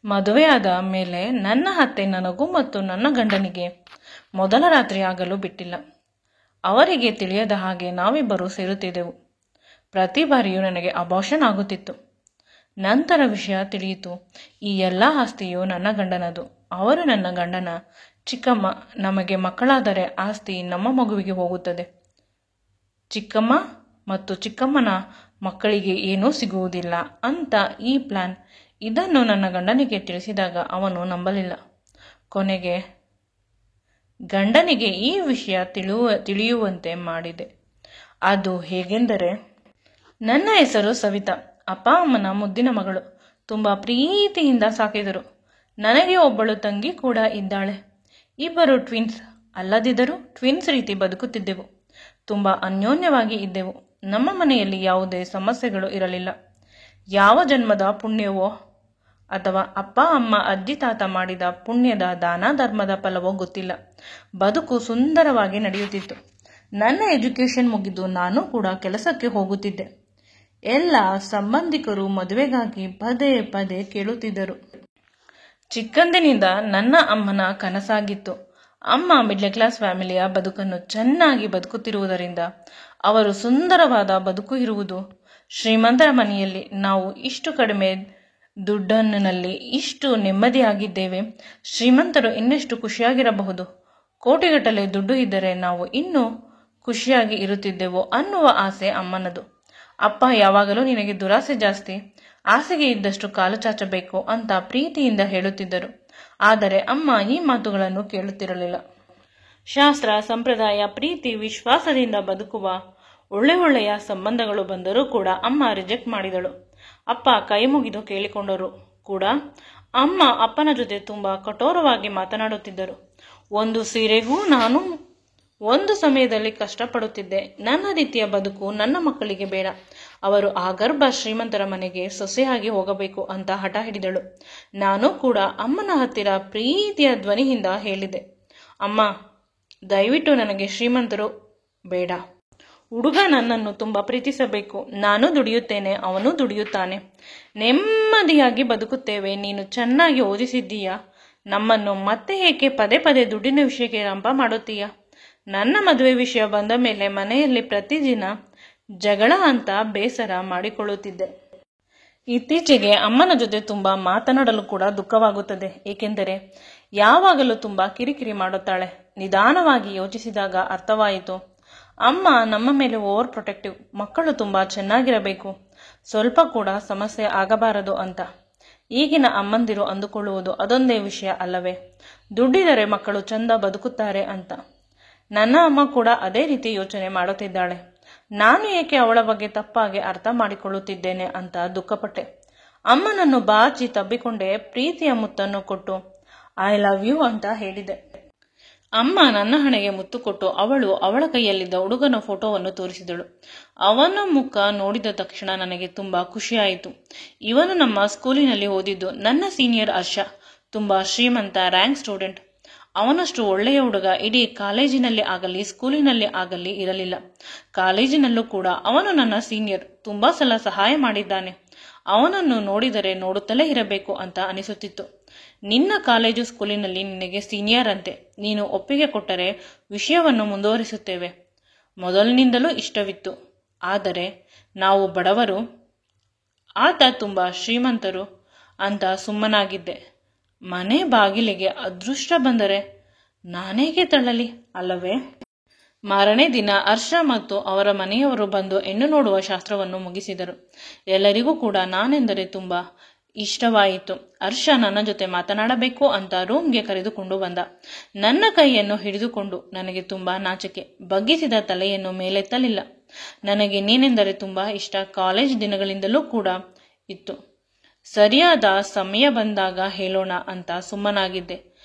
ಮದುವೆಯಾದ ಮೇಲೆ ನನ್ನ ಅತ್ತೆ ನನಗೂ ಮತ್ತು ನನ್ನ ಗಂಡನಿಗೆ ಮೊದಲ ರಾತ್ರಿ ಆಗಲು ಬಿಟ್ಟಿಲ್ಲ. ಅವರಿಗೆ ತಿಳಿಯದ ಹಾಗೆ ನಾವಿಬ್ಬರೂ ಸೇರುತ್ತಿದ್ದೆವು. ಪ್ರತಿ ಬಾರಿಯೂ ನನಗೆ ಅಬಾರ್ಷನ್ ಆಗುತ್ತಿತ್ತು. ನಂತರ ವಿಷಯ ತಿಳಿಯಿತು, ಈ ಎಲ್ಲ ಆಸ್ತಿಯು ನನ್ನ ಗಂಡನದು. ಅವರು ನನ್ನ ಗಂಡನ ಚಿಕ್ಕಮ್ಮ. ನಮಗೆ ಮಕ್ಕಳಾದರೆ ಆಸ್ತಿ ನಮ್ಮ ಮಗುವಿಗೆ ಹೋಗುತ್ತದೆ. ಚಿಕ್ಕಮ್ಮ ಮತ್ತು ಚಿಕ್ಕಮ್ಮನ ಮಕ್ಕಳಿಗೆ ಏನೂ ಸಿಗುವುದಿಲ್ಲ ಅಂತ ಈ ಪ್ಲಾನ್. ಇದನ್ನು ನನ್ನ ಗಂಡನಿಗೆ ತಿಳಿಸಿದಾಗ ಅವನು ನಂಬಲಿಲ್ಲ. ಕೊನೆಗೆ ಗಂಡನಿಗೆ ಈ ವಿಷಯ ತಿಳಿಯುವಂತೆ ಮಾಡಿದೆ. ಅದು ಹೇಗೆಂದರೆ, ನನ್ನ ಹೆಸರು ಸವಿತಾ. ಅಪ್ಪ ಅಮ್ಮನ ಮುದ್ದಿನ ಮಗಳು. ತುಂಬ ಪ್ರೀತಿಯಿಂದ ಸಾಕಿದರು. ನನಗೆ ಒಬ್ಬಳು ತಂಗಿ ಕೂಡ ಇದ್ದಾಳೆ. ಇಬ್ಬರು ಟ್ವಿನ್ಸ್. ಅಲ್ಲದಿದ್ದರೂ ಟ್ವಿನ್ಸ್ ರೀತಿ ಬದುಕುತ್ತಿದ್ದೆವು. ತುಂಬ ಅನ್ಯೋನ್ಯವಾಗಿ ಇದ್ದೆವು. ನಮ್ಮ ಮನೆಯಲ್ಲಿ ಯಾವುದೇ ಸಮಸ್ಯೆಗಳು ಇರಲಿಲ್ಲ. ಯಾವ ಜನ್ಮದ ಪುಣ್ಯವೋ ಅಥವಾ ಅಪ್ಪ ಅಮ್ಮ ಅಜ್ಜಿ ತಾತ ಮಾಡಿದ ಪುಣ್ಯದ ದಾನ ಧರ್ಮದ ಫಲವೋ ಗೊತ್ತಿಲ್ಲ. ಬದುಕು ಸುಂದರವಾಗಿ ನಡೆಯುತ್ತಿತ್ತು. ನನ್ನ ಎಜುಕೇಶನ್ ಮುಗಿದು ನಾನು ಕೂಡ ಕೆಲಸಕ್ಕೆ ಹೋಗುತ್ತಿದ್ದೆ. ಎಲ್ಲ ಸಂಬಂಧಿಕರು ಮದುವೆಗಾಗಿ ಪದೇ ಪದೇ ಕೇಳುತ್ತಿದ್ದರು. ಚಿಕ್ಕಂದಿನಿಂದ ನನ್ನ ಅಮ್ಮನ ಕನಸಾಗಿತ್ತು. ಅಮ್ಮ ಮಿಡ್ಲ್ ಕ್ಲಾಸ್ ಫ್ಯಾಮಿಲಿಯ ಬದುಕನ್ನು ಚೆನ್ನಾಗಿ ಬದುಕುತ್ತಿರುವುದರಿಂದ ಅವರು ಸುಂದರವಾದ ಬದುಕು ಇರುವುದು. ಶ್ರೀಮಂತರ ಮನೆಯಲ್ಲಿ ನಾವು ಇಷ್ಟು ಕಡಿಮೆ ದುಡ್ಡನ್ನಲ್ಲಿ ಇಷ್ಟು ನೆಮ್ಮದಿಯಾಗಿದ್ದೇವೆ. ಶ್ರೀಮಂತರು ಇನ್ನೆಷ್ಟು ಖುಷಿಯಾಗಿರಬಹುದು. ಕೋಟಿಗಟ್ಟಲೆ ದುಡ್ಡು ಇದ್ದರೆ ನಾವು ಇನ್ನೂ ಖುಷಿಯಾಗಿ ಇರುತ್ತಿದ್ದೆವು ಅನ್ನುವ ಆಸೆ ಅಮ್ಮನದು. ಅಪ್ಪ ಯಾವಾಗಲೂ ನಿನಗೆ ದುರಾಸೆ ಜಾಸ್ತಿ, ಆಸೆಗೆ ಇದ್ದಷ್ಟು ಕಾಲು ಚಾಚಬೇಕು ಅಂತ ಪ್ರೀತಿಯಿಂದ ಹೇಳುತ್ತಿದ್ದರು. ಆದರೆ ಅಮ್ಮ ಈ ಮಾತುಗಳನ್ನು ಕೇಳುತ್ತಿರಲಿಲ್ಲ. ಶಾಸ್ತ್ರ, ಸಂಪ್ರದಾಯ, ಪ್ರೀತಿ, ವಿಶ್ವಾಸದಿಂದ ಬದುಕುವ ಒಳ್ಳೆಯ ಸಂಬಂಧಗಳು ಬಂದರೂ ಕೂಡ ಅಮ್ಮ ರಿಜೆಕ್ಟ್ ಮಾಡಿದಳು. ಅಪ್ಪ ಕೈ ಮುಗಿದು ಕೇಳಿಕೊಂಡರು ಕೂಡ. ಅಮ್ಮ ಅಪ್ಪನ ಜೊತೆ ತುಂಬಾ ಕಠೋರವಾಗಿ ಮಾತನಾಡುತ್ತಿದ್ದರು. ಒಂದು ಸೀರೆಗೂ ನಾನು ಒಂದು ಸಮಯದಲ್ಲಿ ಕಷ್ಟಪಡುತ್ತಿದ್ದೆ. ನನ್ನ ರೀತಿಯ ಬದುಕು ನನ್ನ ಮಕ್ಕಳಿಗೆ ಬೇಡ. ಅವರು ಆಗರ್ಭ ಶ್ರೀಮಂತರ ಮನೆಗೆ ಸೊಸೆಯಾಗಿ ಹೋಗಬೇಕು ಅಂತ ಹಠ ಹಿಡಿದಳು. ನಾನು ಕೂಡ ಅಮ್ಮನ ಹತ್ತಿರ ಪ್ರೀತಿಯ ಧ್ವನಿಯಿಂದ ಹೇಳಿದೆ, ಅಮ್ಮ, ದಯವಿಟ್ಟು ನನಗೆ ಶ್ರೀಮಂತರು ಬೇಡ. ಹುಡುಗ ನನ್ನನ್ನು ತುಂಬ ಪ್ರೀತಿಸಬೇಕು. ನಾನು ದುಡಿಯುತ್ತೇನೆ, ಅವನು ದುಡಿಯುತ್ತಾನೆ. ನೆಮ್ಮದಿಯಾಗಿ ಬದುಕುತ್ತೇವೆ. ನೀನು ಚೆನ್ನಾಗಿ ಓದಿಸಿದ್ದೀಯಾ. ನಮ್ಮನ್ನು ಮತ್ತೆ ಏಕೆ ಪದೇ ಪದೇ ದುಡ್ಡಿನ ವಿಷಯಕ್ಕೆ ರಂಪ ಮಾಡುತ್ತೀಯಾ? ನನ್ನ ಮದುವೆ ವಿಷಯ ಬಂದ ಮೇಲೆ ಮನೆಯಲ್ಲಿ ಪ್ರತಿದಿನ ಜಗಳ ಅಂತ ಬೇಸರ ಮಾಡಿಕೊಳ್ಳುತ್ತಿದ್ದೆ. ಇತ್ತೀಚೆಗೆ ಅಮ್ಮನ ಜೊತೆ ತುಂಬ ಮಾತನಾಡಲು ಕೂಡ ದುಃಖವಾಗುತ್ತದೆ. ಏಕೆಂದರೆ ಯಾವಾಗಲೂ ತುಂಬ ಕಿರಿಕಿರಿ ಮಾಡುತ್ತಾಳೆ. ನಿಧಾನವಾಗಿ ಯೋಚಿಸಿದಾಗ ಅರ್ಥವಾಯಿತು, ಅಮ್ಮ ನಮ್ಮ ಮೇಲೆ ಓವರ್ ಪ್ರೊಟೆಕ್ಟಿವ್. ಮಕ್ಕಳು ತುಂಬ ಚೆನ್ನಾಗಿರಬೇಕು, ಸ್ವಲ್ಪ ಕೂಡ ಸಮಸ್ಯೆ ಆಗಬಾರದು ಅಂತ. ಈಗಿನ ಅಮ್ಮಂದಿರು ಅಂದುಕೊಳ್ಳುವುದು ಅದೊಂದೇ ವಿಷಯ ಅಲ್ಲವೇ? ದುಡ್ಡಿದರೆ ಮಕ್ಕಳು ಚಂದ ಬದುಕುತ್ತಾರೆ ಅಂತ. ನನ್ನ ಅಮ್ಮ ಕೂಡ ಅದೇ ರೀತಿ ಯೋಚನೆ ಮಾಡುತ್ತಿದ್ದಾಳೆ. ನಾನು ಏಕೆ ಅವಳ ಬಗ್ಗೆ ತಪ್ಪಾಗಿ ಅರ್ಥ ಮಾಡಿಕೊಳ್ಳುತ್ತಿದ್ದೇನೆ ಅಂತ ದುಃಖಪಟ್ಟೆ. ಅಮ್ಮನನ್ನು ಬಾಚಿ ತಬ್ಬಿಕೊಂಡೆ. ಪ್ರೀತಿಯ ಮುತ್ತನ್ನು ಕೊಟ್ಟು ಐ ಲವ್ ಯು ಅಂತ ಹೇಳಿದೆ. ಅಮ್ಮ ನನ್ನ ಹಣೆಗೆ ಮುತ್ತು ಕೊಟ್ಟು ಅವಳ ಕೈಯಲ್ಲಿದ್ದ ಹುಡುಗನ ಫೋಟೋವನ್ನು ತೋರಿಸಿದಳು. ಅವನ ಮುಖ ನೋಡಿದ ತಕ್ಷಣ ನನಗೆ ತುಂಬಾ ಖುಷಿಯಾಯಿತು. ಇವನು ನಮ್ಮ ಸ್ಕೂಲಿನಲ್ಲಿ ಓದಿದ್ದು. ನನ್ನ ಸೀನಿಯರ್ ಹರ್ಷ. ತುಂಬಾ ಶ್ರೀಮಂತ, ರ್ಯಾಂಕ್ ಸ್ಟೂಡೆಂಟ್. ಅವನಷ್ಟು ಒಳ್ಳೆಯ ಹುಡುಗ ಇಡೀ ಕಾಲೇಜಿನಲ್ಲಿ ಆಗಲಿ ಸ್ಕೂಲಿನಲ್ಲಿ ಆಗಲಿ ಇರಲಿಲ್ಲ. ಕಾಲೇಜಿನಲ್ಲೂ ಕೂಡ ಅವನು ನನ್ನ ಸೀನಿಯರ್. ತುಂಬಾ ಸಲ ಸಹಾಯ ಮಾಡಿದ್ದಾನೆ. ಅವನನ್ನು ನೋಡಿದರೆ ನೋಡುತ್ತಲೇ ಇರಬೇಕು ಅಂತ ಅನಿಸುತ್ತಿತ್ತು. ನಿನ್ನ ಕಾಲೇಜು ಸ್ಕೂಲಿನಲ್ಲಿ ನಿನಗೆ ಸೀನಿಯರ್ ಅಂತೆ. ನೀನು ಒಪ್ಪಿಗೆ ಕೊಟ್ಟರೆ ವಿಷಯವನ್ನು ಮುಂದುವರಿಸುತ್ತೇವೆ. ಮೊದಲಿನಿಂದಲೂ ಇಷ್ಟವಿತ್ತು. ಆದರೆ ನಾವು ಬಡವರು, ಆತ ತುಂಬಾ ಶ್ರೀಮಂತರು ಅಂತ ಸುಮ್ಮನಾಗಿದ್ದೆ. ಮನೆ ಬಾಗಿಲಿಗೆ ಅದೃಷ್ಟ ಬಂದರೆ ನಾನೇಗೆ ತಳ್ಳಲಿ ಅಲ್ಲವೇ? ಮಾರನೇ ದಿನ ಹರ್ಷ ಮತ್ತು ಅವರ ಮನೆಯವರು ಬಂದು ಹೆಣ್ಣು ನೋಡುವ ಶಾಸ್ತ್ರವನ್ನು ಮುಗಿಸಿದರು. ಎಲ್ಲರಿಗೂ ಕೂಡ ನಾನೆಂದರೆ ತುಂಬಾ ಇಷ್ಟವಾಯಿತು. ಹರ್ಷ ನನ್ನ ಜೊತೆ ಮಾತನಾಡಬೇಕು ಅಂತ ರೂಮ್ಗೆ ಕರೆದುಕೊಂಡು ಬಂದ. ನನ್ನ ಕೈಯನ್ನು ಹಿಡಿದುಕೊಂಡು ನನಗೆ ತುಂಬಾ ನಾಚಿಕೆ. ಬಗ್ಗಿಸಿದ ತಲೆಯನ್ನು ಮೇಲೆತ್ತಲಿಲ್ಲ. ನನಗೆ ನೀನೆಂದರೆ ತುಂಬಾ ಇಷ್ಟ. ಕಾಲೇಜ್ ದಿನಗಳಿಂದಲೂ ಕೂಡ ಇತ್ತು. ಸರಿಯಾದ ಸಮಯ ಬಂದಾಗ ಹೇಳೋಣ ಅಂತ ಸುಮ್ಮನಾಗಿದ್ದೆ.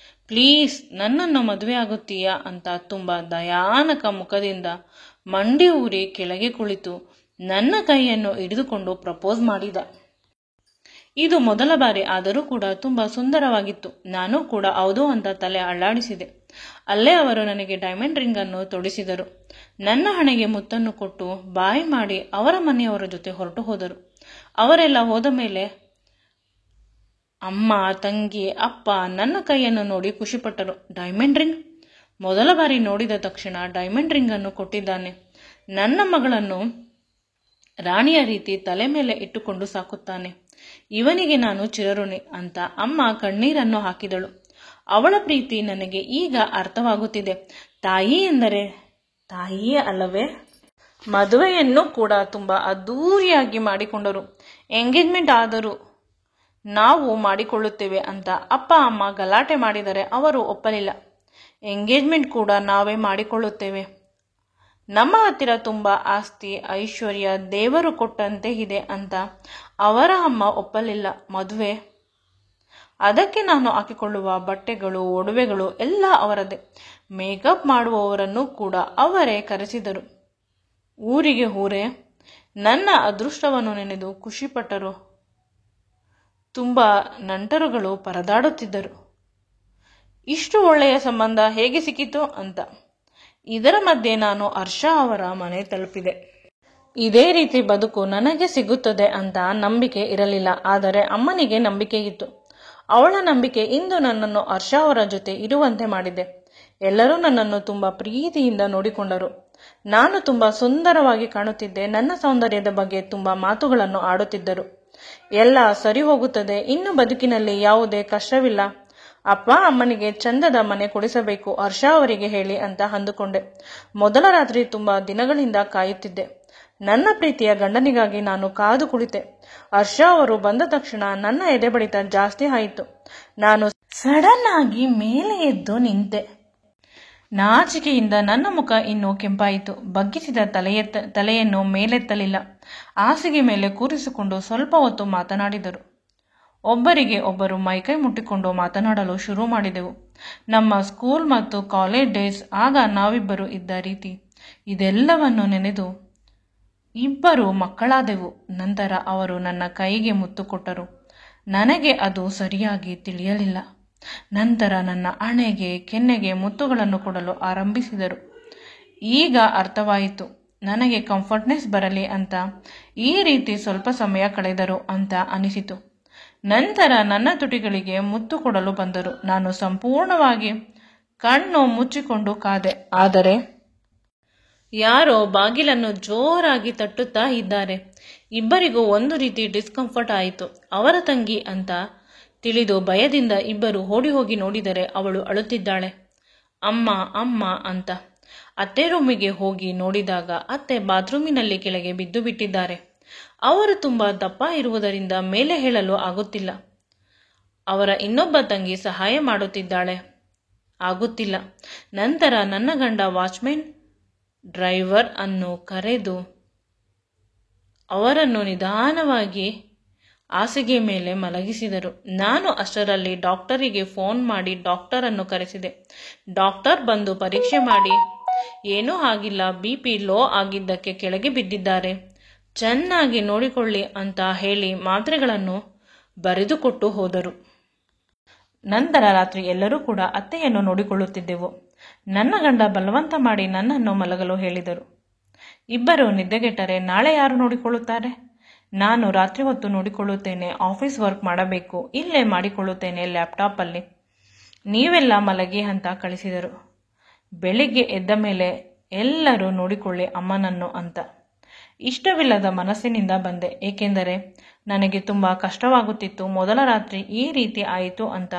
ಪ್ಲೀಸ್ ನನ್ನನ್ನು ಮದುವೆ ಆಗುತ್ತೀಯಾ ಅಂತ ತುಂಬಾ ದಯಾನಕ ಮುಖದಿಂದ ಮಂಡಿ ಊರಿ ಕೆಳಗೆ ಕುಳಿತು ನನ್ನ ಕೈಯನ್ನು ಹಿಡಿದುಕೊಂಡು ಪ್ರಪೋಸ್ ಮಾಡಿದ. ಇದು ಮೊದಲ ಬಾರಿ, ಆದರೂ ಕೂಡ ತುಂಬಾ ಸುಂದರವಾಗಿತ್ತು. ನಾನು ಕೂಡ ಹೌದು ಅಂತ ತಲೆ ಅಲ್ಲಾಡಿಸಿದೆ. ಅಲ್ಲೇ ಅವರು ನನಗೆ ಡೈಮಂಡ್ ರಿಂಗ್ ಅನ್ನು ತೊಡಿಸಿದರು. ನನ್ನ ಹಣೆಗೆ ಮುತ್ತನ್ನು ಕೊಟ್ಟು ಬಾಯ್ ಮಾಡಿ ಅವರ ಮನೆಯವರ ಜೊತೆ ಹೊರಟು ಹೋದರು. ಅವರೆಲ್ಲ ಹೋದ ಮೇಲೆ ಅಮ್ಮ, ತಂಗಿ, ಅಪ್ಪ ನನ್ನ ಕೈಯನ್ನು ನೋಡಿ ಖುಷಿಪಟ್ಟರು. Diamond ring? ಮೊದಲ ಬಾರಿ ನೋಡಿದ ತಕ್ಷಣ ಡೈಮಂಡ್ ರಿಂಗ್ ಅನ್ನು ಕೊಟ್ಟಿದ್ದಾನೆ. ನನ್ನ ಮಗಳನ್ನು ರಾಣಿಯ ರೀತಿ ತಲೆ ಮೇಲೆ ಇಟ್ಟುಕೊಂಡು ಸಾಕುತ್ತಾನೆ. ಇವನಿಗೆ ನಾನು ಚಿರಋಣಿ ಅಂತ ಅಮ್ಮ ಕಣ್ಣೀರನ್ನು ಹಾಕಿದಳು. ಅವಳ ಪ್ರೀತಿ ನನಗೆ ಈಗ ಅರ್ಥವಾಗುತ್ತಿದೆ. ತಾಯಿ ಎಂದರೆ ತಾಯಿಯೇ ಅಲ್ಲವೇ? ಮದುವೆಯನ್ನು ಕೂಡ ತುಂಬಾ ಅದ್ದೂರಿಯಾಗಿ ಮಾಡಿಕೊಂಡರು. ಎಂಗೇಜ್ಮೆಂಟ್ ಆದರೂ ನಾವು ಮಾಡಿಕೊಳ್ಳುತ್ತೇವೆ ಅಂತ ಅಪ್ಪ ಅಮ್ಮ ಗಲಾಟೆ ಮಾಡಿದರೆ ಅವರು ಒಪ್ಪಲಿಲ್ಲ. ಎಂಗೇಜ್ಮೆಂಟ್ ಕೂಡ ನಾವೇ ಮಾಡಿಕೊಳ್ಳುತ್ತೇವೆ. ನಮ್ಮ ಹತ್ತಿರ ತುಂಬಾ ಆಸ್ತಿ ಐಶ್ವರ್ಯ ದೇವರು ಕೊಟ್ಟಂತೆ ಇದೆ ಅಂತ ಅವರ ಅಮ್ಮ ಒಪ್ಪಲಿಲ್ಲ. ಮದುವೆ, ಅದಕ್ಕೆ ನಾನು ಹಾಕಿಕೊಳ್ಳುವ ಬಟ್ಟೆಗಳು ಒಡವೆಗಳು ಎಲ್ಲ ಅವರದೇ. ಮೇಕಪ್ ಮಾಡುವವರನ್ನು ಕೂಡ ಅವರೇ ಕರೆಸಿದರು. ಊರಿಗೆ ಊರೇ ನನ್ನ ಅದೃಷ್ಟವನ್ನು ನೆನೆದು ಖುಷಿಪಟ್ಟರು. ತುಂಬ ನಂಟರುಗಳು ಪರದಾಡುತ್ತಿದ್ದರು. ಇಷ್ಟು ಒಳ್ಳೆಯ ಸಂಬಂಧ ಹೇಗೆ ಸಿಕ್ಕಿತು ಅಂತ. ಇದರ ಮಧ್ಯೆ ನಾನು ಹರ್ಷ ಅವರ ಮನೆ ತಲುಪಿದೆ. ಇದೇ ರೀತಿ ಬದುಕು ನನಗೆ ಸಿಗುತ್ತದೆ ಅಂತ ನಂಬಿಕೆ ಇರಲಿಲ್ಲ. ಆದರೆ ಅಮ್ಮನಿಗೆ ನಂಬಿಕೆ ಇತ್ತು. ಅವಳ ನಂಬಿಕೆ ಇಂದು ನನ್ನನ್ನು ಹರ್ಷ ಅವರ ಜೊತೆ ಇರುವಂತೆ ಮಾಡಿದೆ. ಎಲ್ಲರೂ ನನ್ನನ್ನು ತುಂಬಾ ಪ್ರೀತಿಯಿಂದ ನೋಡಿಕೊಂಡರು. ನಾನು ತುಂಬಾ ಸುಂದರವಾಗಿ ಕಾಣುತ್ತಿದ್ದೆ. ನನ್ನ ಸೌಂದರ್ಯದ ಬಗ್ಗೆ ತುಂಬಾ ಮಾತುಗಳನ್ನು ಆಡುತ್ತಿದ್ದರು. ಎಲ್ಲ ಸರಿ ಹೋಗುತ್ತದೆ, ಇನ್ನು ಬದುಕಿನಲ್ಲಿ ಯಾವುದೇ ಕಷ್ಟವಿಲ್ಲ. ಅಪ್ಪ ಅಮ್ಮನಿಗೆ ಚಂದದ ಮನೆ ಕೊಡಿಸಬೇಕು ಹರ್ಷ ಅವರಿಗೆ ಹೇಳಿ ಅಂತ ಅಂದುಕೊಂಡೆ. ಮೊದಲ ರಾತ್ರಿ ತುಂಬಾ ದಿನಗಳಿಂದ ಕಾಯುತ್ತಿದ್ದೆ. ನನ್ನ ಪ್ರೀತಿಯ ಗಂಡನಿಗಾಗಿ ನಾನು ಕಾದು ಕುಳಿತೆ. ಹರ್ಷ ಅವರು ಬಂದ ತಕ್ಷಣ ನನ್ನ ಎದೆ ಬಡಿತ ಜಾಸ್ತಿ ಆಯಿತು. ನಾನು ಸಡನ್ ಆಗಿ ಮೇಲೆ ಎದ್ದು ನಿಂತೆ. ನಾಚಿಕೆಯಿಂದ ನನ್ನ ಮುಖ ಇನ್ನೂ ಕೆಂಪಾಯಿತು. ಬಗ್ಗಿಸಿದ ತಲೆಯನ್ನು ಮೇಲೆತ್ತಲಿಲ್ಲ. ಹಾಸಿಗೆ ಮೇಲೆ ಕೂರಿಸಿಕೊಂಡು ಸ್ವಲ್ಪ ಹೊತ್ತು ಮಾತನಾಡಿದರು. ಒಬ್ಬರಿಗೆ ಒಬ್ಬರು ಮೈಕೈ ಮುಟ್ಟಿಕೊಂಡು ಮಾತನಾಡಲು ಶುರು ಮಾಡಿದೆವು. ನಮ್ಮ ಸ್ಕೂಲ್ ಮತ್ತು ಕಾಲೇಜ್ ಡೇಸ್, ಆಗ ನಾವಿಬ್ಬರು ಇದ್ದ ರೀತಿ, ಇದೆಲ್ಲವನ್ನು ನೆನೆದು ಇಬ್ಬರು ಮಕ್ಕಳಾದೆವು. ನಂತರ ಅವರು ನನ್ನ ಕೈಗೆ ಮುತ್ತು ಕೊಟ್ಟರು. ನನಗೆ ಅದು ಸರಿಯಾಗಿ ತಿಳಿಯಲಿಲ್ಲ. ನಂತರ ನನ್ನ ಹಣೆಗೆ ಕೆನ್ನೆಗೆ ಮುತ್ತುಗಳನ್ನು ಕೊಡಲು ಆರಂಭಿಸಿದರು. ಈಗ ಅರ್ಥವಾಯಿತು. ನನಗೆ ಕಂಫರ್ಟ್ನೆಸ್ ಬರಲಿ ಅಂತ ಈ ರೀತಿ ಸ್ವಲ್ಪ ಸಮಯ ಕಳೆದರು ಅಂತ ಅನಿಸಿತು. ನಂತರ ನನ್ನ ತುಟಿಗಳಿಗೆ ಮುತ್ತು ಕೊಡಲು ಬಂದರು. ನಾನು ಸಂಪೂರ್ಣವಾಗಿ ಕಣ್ಣು ಮುಚ್ಚಿಕೊಂಡು ಕಾದೆ. ಆದರೆ ಯಾರೋ ಬಾಗಿಲನ್ನು ಜೋರಾಗಿ ತಟ್ಟುತ್ತಾ ಇದ್ದಾರೆ. ಇಬ್ಬರಿಗೂ ಒಂದು ರೀತಿ ಡಿಸ್ಕಂಫರ್ಟ್ ಆಯಿತು. ಅವರ ತಂಗಿ ಅಂತ ತಿಳಿದು ಭಯದಿಂದ ಇಬ್ಬರು ಓಡಿ ಹೋಗಿ ನೋಡಿದರೆ ಅವಳು ಅಳುತ್ತಿದ್ದಾಳೆ. ಅಮ್ಮ ಅಮ್ಮ ಅಂತ. ಅತ್ತೆ ರೂಮಿಗೆ ಹೋಗಿ ನೋಡಿದಾಗ ಅತ್ತೆ ಬಾತ್ರೂಮಿನಲ್ಲಿ ಕೆಳಗೆ ಬಿದ್ದು ಬಿಟ್ಟಿದ್ದಾರೆ. ಅವರು ತುಂಬಾ ದಪ್ಪ ಇರುವುದರಿಂದ ಮೇಲೆ ಹೇಳಲು ಆಗುತ್ತಿಲ್ಲ. ಅವರ ಇನ್ನೊಬ್ಬ ತಂಗಿ ಸಹಾಯ ಮಾಡುತ್ತಿದ್ದಾಳೆ, ಆಗುತ್ತಿಲ್ಲ. ನಂತರ ನನ್ನ ಗಂಡ ವಾಚ್ಮೆನ್ ಡ್ರೈವರ್ ಅನ್ನು ಕರೆದು ಅವರನ್ನು ನಿಧಾನವಾಗಿ ಹಾಸಿಗೆ ಮೇಲೆ ಮಲಗಿಸಿದರು. ನಾನು ಅಷ್ಟರಲ್ಲಿ ಡಾಕ್ಟರಿಗೆ ಫೋನ್ ಮಾಡಿ ಡಾಕ್ಟರ್ ಅನ್ನು ಕರೆಸಿದೆ. ಡಾಕ್ಟರ್ ಬಂದು ಪರೀಕ್ಷೆ ಮಾಡಿ ಏನೂ ಆಗಿಲ್ಲ, BP ಲೋ ಆಗಿದ್ದಕ್ಕೆ ಕೆಳಗೆ ಬಿದ್ದಿದ್ದಾರೆ, ಚೆನ್ನಾಗಿ ನೋಡಿಕೊಳ್ಳಿ ಅಂತ ಹೇಳಿ ಮಾತ್ರೆಗಳನ್ನು ಬರೆದುಕೊಟ್ಟು ಹೋದರು. ನಂತರ ರಾತ್ರಿ ಎಲ್ಲರೂ ಕೂಡ ಅತ್ತೆಯನ್ನು ನೋಡಿಕೊಳ್ಳುತ್ತಿದ್ದೆವು. ನನ್ನ ಗಂಡ ಬಲವಂತ ಮಾಡಿ ನನ್ನನ್ನು ಮಲಗಲು ಹೇಳಿದರು. ಇಬ್ಬರು ನಿದ್ದೆಗೆಟ್ಟರೆ ನಾಳೆ ಯಾರು ನೋಡಿಕೊಳ್ಳುತ್ತಾರೆ? ನಾನು ರಾತ್ರಿ ಹೊತ್ತು ನೋಡಿಕೊಳ್ಳುತ್ತೇನೆ, ಆಫೀಸ್ ವರ್ಕ್ ಮಾಡಬೇಕು, ಇಲ್ಲೇ ಮಾಡಿಕೊಳ್ಳುತ್ತೇನೆ ಲ್ಯಾಪ್ಟಾಪಲ್ಲಿ, ನೀವೆಲ್ಲ ಮಲಗಿ ಅಂತ ಕಳಿಸಿದರು. ಬೆಳಿಗ್ಗೆ ಎದ್ದ ಮೇಲೆ ಎಲ್ಲರೂ ನೋಡಿಕೊಳ್ಳಿ ಅಮ್ಮನನ್ನು ಅಂತ. ಇಷ್ಟವಿಲ್ಲದ ಮನಸ್ಸಿನಿಂದ ಬಂದೆ, ಏಕೆಂದರೆ ನನಗೆ ತುಂಬ ಕಷ್ಟವಾಗುತ್ತಿತ್ತು. ಮೊದಲ ರಾತ್ರಿ ಈ ರೀತಿ ಆಯಿತು ಅಂತ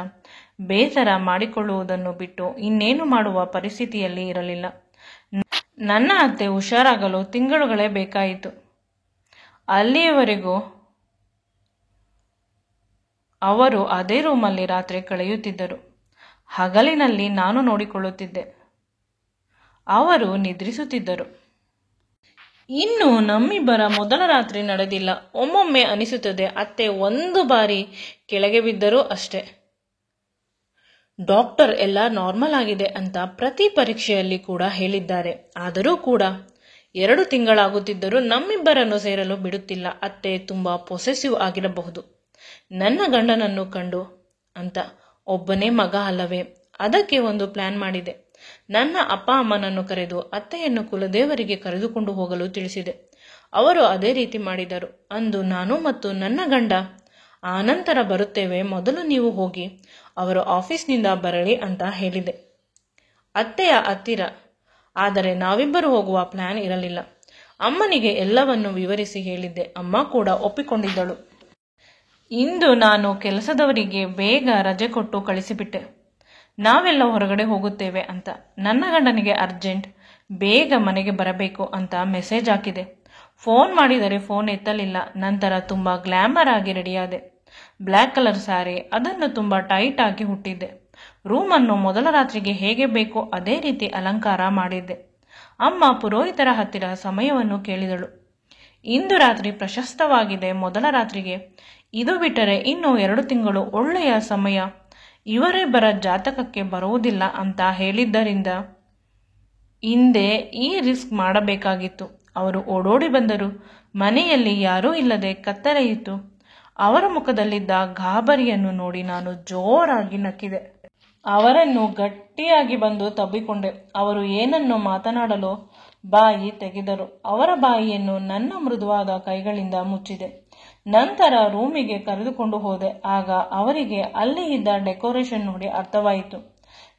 ಬೇಸರ ಮಾಡಿಕೊಳ್ಳುವುದನ್ನು ಬಿಟ್ಟು ಇನ್ನೇನು ಮಾಡುವ ಪರಿಸ್ಥಿತಿಯಲ್ಲಿ ಇರಲಿಲ್ಲ. ನನ್ನ ಅತ್ತೆ ಹುಷಾರಾಗಲು ತಿಂಗಳುಗಳೇ ಬೇಕಾಯಿತು. ಅಲ್ಲಿಯವರೆಗೂ ಅವರು ಅದೇ ರೂಮಲ್ಲಿ ರಾತ್ರಿ ಕಳೆಯುತ್ತಿದ್ದರು. ಹಗಲಿನಲ್ಲಿ ನಾನು ನೋಡಿಕೊಳ್ಳುತ್ತಿದ್ದೆ. ಅವರು ನಿದ್ರಿಸುತ್ತಿದ್ದರು. ಇನ್ನು ನಮ್ಮಿಬ್ಬರ ಮೊದಲ ರಾತ್ರಿ ನಡೆದಿಲ್ಲ. ಒಮ್ಮೊಮ್ಮೆ ಅನಿಸುತ್ತದೆ ಅತ್ತೆ ಒಂದು ಬಾರಿ ಕೆಳಗೆ ಬಿದ್ದರೂ ಅಷ್ಟೇ. ಡಾಕ್ಟರ್ ಎಲ್ಲ ನಾರ್ಮಲ್ ಆಗಿದೆ ಅಂತ ಪ್ರತಿ ಪರೀಕ್ಷೆಯಲ್ಲಿ ಕೂಡ ಹೇಳಿದ್ದಾರೆ. ಆದರೂ ಕೂಡ 2 ತಿಂಗಳಾಗುತ್ತಿದ್ದರೂ ನಮ್ಮಿಬ್ಬರನ್ನು ಸೇರಲು ಬಿಡುತ್ತಿಲ್ಲ. ಅತ್ತೆ ತುಂಬಾ ಪೊಸೆಸಿವ್ ಆಗಿರಬಹುದು. ನನ್ನ ಗಂಡನನ್ನು ಕಂಡು ಅಂತ. ಒಬ್ಬನೇ ಮಗ ಅಲ್ಲವೇ? ಅದಕ್ಕೆ ಒಂದು ಪ್ಲಾನ್ ಮಾಡಿದೆ. ನನ್ನ ಅಪ್ಪ ಅಮ್ಮನನ್ನು ಕರೆದು ಅತ್ತೆಯನ್ನು ಕುಲದೇವರಿಗೆ ಕರೆದುಕೊಂಡು ಹೋಗಲು ತಿಳಿಸಿದೆ. ಅವರು ಅದೇ ರೀತಿ ಮಾಡಿದರು. ಅಂದು ನಾನು ಮತ್ತು ನನ್ನ ಗಂಡ ಆನಂತರ ಬರುತ್ತೇವೆ, ಮೊದಲು ನೀವು ಹೋಗಿ ಅವರು ಆಫೀಸ್ನಿಂದ ಬರಲಿ ಅಂತ ಹೇಳಿದೆ. ಅತ್ತೆಯ ಹತ್ತಿರ ಆದರೆ ನಾವಿಬ್ಬರು ಹೋಗುವ ಪ್ಲಾನ್ ಇರಲಿಲ್ಲ. ಅಮ್ಮನಿಗೆ ಎಲ್ಲವನ್ನು ವಿವರಿಸಿ ಹೇಳಿದ್ದೆ. ಅಮ್ಮ ಕೂಡ ಒಪ್ಪಿಕೊಂಡಿದ್ದಳು. ಇಂದು ನಾನು ಕೆಲಸದವರಿಗೆ ಬೇಗ ರಜೆ ಕೊಟ್ಟು ಕಳಿಸಿಬಿಟ್ಟೆ. ನಾವೆಲ್ಲ ಹೊರಗಡೆ ಹೋಗುತ್ತೇವೆ ಅಂತ. ನನ್ನ ಗಂಡನಿಗೆ ಅರ್ಜೆಂಟ್, ಬೇಗ ಮನೆಗೆ ಬರಬೇಕು ಅಂತ ಮೆಸೇಜ್ ಹಾಕಿದೆ. ಫೋನ್ ಮಾಡಿದರೆ ಫೋನ್ ಎತ್ತಲಿಲ್ಲ. ನಂತರ ತುಂಬ ಗ್ಲ್ಯಾಮರ್ ಆಗಿ ರೆಡಿಯಾದೆ. ಬ್ಲ್ಯಾಕ್ ಕಲರ್ ಸ್ಯಾರಿ, ಅದನ್ನು ತುಂಬ ಟೈಟ್ ಆಗಿ ಹುಟ್ಟಿದ್ದೆ. ರೂಮನ್ನು ಮೊದಲ ರಾತ್ರಿಗೆ ಹೇಗೆ ಬೇಕೋ ಅದೇ ರೀತಿ ಅಲಂಕಾರ ಮಾಡಿದ್ದೆ. ಅಮ್ಮ ಪುರೋಹಿತರ ಹತ್ತಿರ ಸಮಯವನ್ನು ಕೇಳಿದಳು. ಇಂದು ರಾತ್ರಿ ಪ್ರಶಸ್ತವಾಗಿದೆ. ಮೊದಲ ರಾತ್ರಿಗೆ ಇದು ಬಿಟ್ಟರೆ ಇನ್ನು 2 ತಿಂಗಳು ಒಳ್ಳೆಯ ಸಮಯ. ಇವರಿಬ್ಬರ ಜಾತಕಕ್ಕೆ ಬರುವುದಿಲ್ಲ ಅಂತ ಹೇಳಿದ್ದರಿಂದ ಹಿಂದೆ ಈ ರಿಸ್ಕ್ ಮಾಡಬೇಕಾಗಿತ್ತು. ಅವರು ಓಡೋಡಿ ಬಂದರು. ಮನೆಯಲ್ಲಿ ಯಾರೂ ಇಲ್ಲದೆ ಕತ್ತಲೆಯಿತ್ತು. ಅವರ ಮುಖದಲ್ಲಿದ್ದ ಗಾಬರಿಯನ್ನು ನೋಡಿ ನಾನು ಜೋರಾಗಿ ನಕ್ಕಿದೆ. ಅವರನ್ನು ಗಟ್ಟಿಯಾಗಿ ಬಂದು ತಬ್ಬಿಕೊಂಡೆ. ಅವರು ಏನನ್ನು ಮಾತನಾಡಲು ಬಾಯಿ ತೆಗೆದರು. ಅವರ ಬಾಯಿಯನ್ನು ನನ್ನ ಮೃದುವಾದ ಕೈಗಳಿಂದ ಮುಚ್ಚಿದೆ. ನಂತರ ರೂಮಿಗೆ ಕರೆದುಕೊಂಡು ಹೋದೆ. ಆಗ ಅವರಿಗೆ ಅಲ್ಲಿ ಇದ್ದ ಡೆಕೋರೇಷನ್ ನೋಡಿ ಅರ್ಥವಾಯಿತು.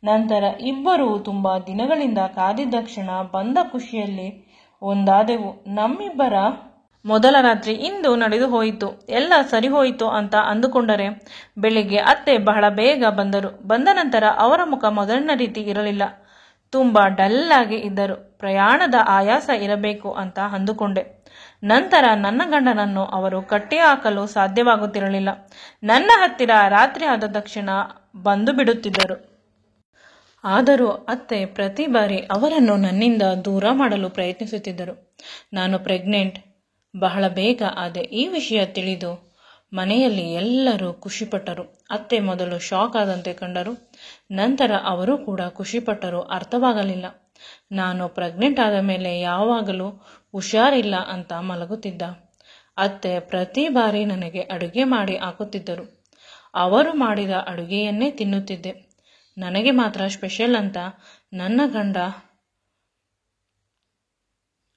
ನಂತರ ಇಬ್ಬರೂ ತುಂಬಾ ದಿನಗಳಿಂದ ಕಾದಿದ್ದ ಕ್ಷಣ ಬಂದ ಖುಷಿಯಲ್ಲಿ ಒಂದಾದೆವು. ನಮ್ಮಿಬ್ಬರ ಮೊದಲ ರಾತ್ರಿ ಇಂದು ನಡೆದು ಹೋಯಿತು. ಎಲ್ಲ ಸರಿ ಹೋಯಿತು ಅಂತ ಅಂದುಕೊಂಡರೆ ಬೆಳಿಗ್ಗೆ ಅತ್ತೆ ಬಹಳ ಬೇಗ ಬಂದರು. ಬಂದ ನಂತರ ಅವರ ಮುಖ ಮೊದಲಿನ ರೀತಿ ಇರಲಿಲ್ಲ. ತುಂಬಾ ಡಲ್ ಆಗಿ ಇದ್ದರು. ಪ್ರಯಾಣದ ಆಯಾಸ ಇರಬೇಕು ಅಂತ ಅಂದುಕೊಂಡೆ. ನಂತರ ನನ್ನ ಗಂಡನನ್ನು ಅವರು ಕಟ್ಟಿ ಹಾಕಲು ಸಾಧ್ಯವಾಗುತ್ತಿರಲಿಲ್ಲ. ನನ್ನ ಹತ್ತಿರ ರಾತ್ರಿ ಆದ ತಕ್ಷಣ ಬಂದು ಬಿಡುತ್ತಿದ್ದರು. ಆದರೂ ಅತ್ತೆ ಪ್ರತಿ ಬಾರಿ ಅವರನ್ನು ನನ್ನಿಂದ ದೂರ ಮಾಡಲು ಪ್ರಯತ್ನಿಸುತ್ತಿದ್ದರು. ನಾನು ಪ್ರೆಗ್ನೆಂಟ್, ಬಹಳ ಬೇಗ ಆದೆ. ಈ ವಿಷಯ ತಿಳಿದು ಮನೆಯಲ್ಲಿ ಎಲ್ಲರೂ ಖುಷಿಪಟ್ಟರು. ಅತ್ತೆ ಮೊದಲು ಶಾಕ್ ಆದಂತೆ ಕಂಡರು. ನಂತರ ಅವರು ಕೂಡ ಖುಷಿಪಟ್ಟರು. ಅರ್ಥವಾಗಲಿಲ್ಲ. ನಾನು ಪ್ರೆಗ್ನೆಂಟ್ ಆದ ಮೇಲೆ ಯಾವಾಗಲೂ ಹುಷಾರಿಲ್ಲ ಅಂತ ಮಲಗುತ್ತಿದ್ದ. ಅತ್ತೆ ಪ್ರತಿ ಬಾರಿ ನನಗೆ ಅಡುಗೆ ಮಾಡಿ ಹಾಕುತ್ತಿದ್ದರು. ಅವರು ಮಾಡಿದ ಅಡುಗೆಯನ್ನೇ ತಿನ್ನುತ್ತಿದ್ದೆ. ನನಗೆ ಮಾತ್ರ ಸ್ಪೆಷಲ್ ಅಂತ ನನ್ನ ಗಂಡ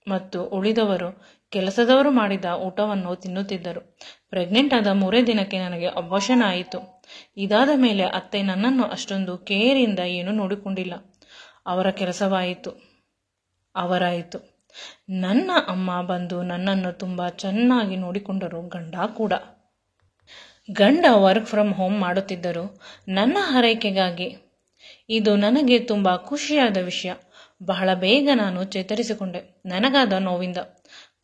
ಮತ್ತು ಉಳಿದವರು ಕೆಲಸದವರು ಮಾಡಿದ ಊಟವನ್ನು ತಿನ್ನುತ್ತಿದ್ದರು. ಪ್ರೆಗ್ನೆಂಟ್ ಆದ 3 ದಿನಕ್ಕೆ ನನಗೆ ಅಬಾರ್ಷನ್ ಆಯಿತು. ಇದಾದ ಮೇಲೆ ಅತ್ತೆ ನನ್ನನ್ನು ಅಷ್ಟೊಂದು ಕೇರಿಂದ ಏನೂ ನೋಡಿಕೊಂಡಿಲ್ಲ. ಅವರ ಕೆಲಸವಾಯಿತು, ಅವರಾಯಿತು. ನನ್ನ ಅಮ್ಮ ಬಂದು ನನ್ನನ್ನು ತುಂಬ ಚೆನ್ನಾಗಿ ನೋಡಿಕೊಂಡರು. ಗಂಡ ಕೂಡ. ಗಂಡ ವರ್ಕ್ ಫ್ರಮ್ ಹೋಮ್ ಮಾಡುತ್ತಿದ್ದರು ನನ್ನ ಆರೈಕೆಗಾಗಿ. ಇದು ನನಗೆ ತುಂಬ ಖುಷಿಯಾದ ವಿಷಯ. ಬಹಳ ಬೇಗ ನಾನು ಚೇತರಿಸಿಕೊಂಡೆ ನನಗಾದ ನೋವಿಂದ.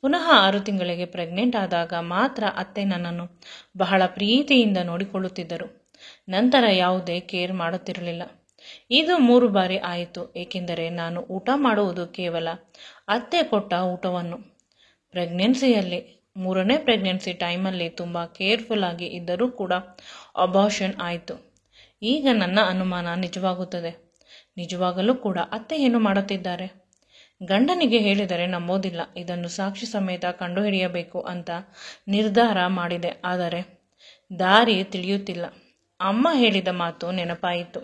ಪುನಃ 6 ತಿಂಗಳಿಗೆ ಪ್ರೆಗ್ನೆಂಟ್ ಆದಾಗ ಮಾತ್ರ ಅತ್ತೆ ನನ್ನನ್ನು ಬಹಳ ಪ್ರೀತಿಯಿಂದ ನೋಡಿಕೊಳ್ಳುತ್ತಿದ್ದರು. ನಂತರ ಯಾವುದೇ ಕೇರ್ ಮಾಡುತ್ತಿರಲಿಲ್ಲ. ಇದು 3 ಬಾರಿ ಆಯಿತು. ಏಕೆಂದರೆ ನಾನು ಊಟ ಮಾಡುವುದು ಕೇವಲ ಅತ್ತೆ ಕೊಟ್ಟ ಊಟವನ್ನು. ಪ್ರೆಗ್ನೆನ್ಸಿಯಲ್ಲಿ 3ನೇ ಪ್ರೆಗ್ನೆನ್ಸಿ ಟೈಮಲ್ಲಿ ತುಂಬ ಕೇರ್ಫುಲ್ ಆಗಿ ಇದ್ದರೂ ಕೂಡ ಅಬಾರ್ಷನ್ ಆಯಿತು. ಈಗ ನನ್ನ ಅನುಮಾನ ನಿಜವಾಗುತ್ತದೆ. ನಿಜವಾಗಲೂ ಕೂಡ ಅತ್ತೆ ಏನು ಮಾಡುತ್ತಿದ್ದಾರೆ? ಗಂಡನಿಗೆ ಹೇಳಿದರೆ ನಂಬೋದಿಲ್ಲ. ಇದನ್ನು ಸಾಕ್ಷಿ ಸಮೇತ ಕಂಡುಹಿಡಿಯಬೇಕು ಅಂತ ನಿರ್ಧಾರ ಮಾಡಿದೆ. ಆದರೆ ದಾರಿ ತಿಳಿಯುತ್ತಿಲ್ಲ. ಅಮ್ಮ ಹೇಳಿದ ಮಾತು ನೆನಪಾಯಿತು.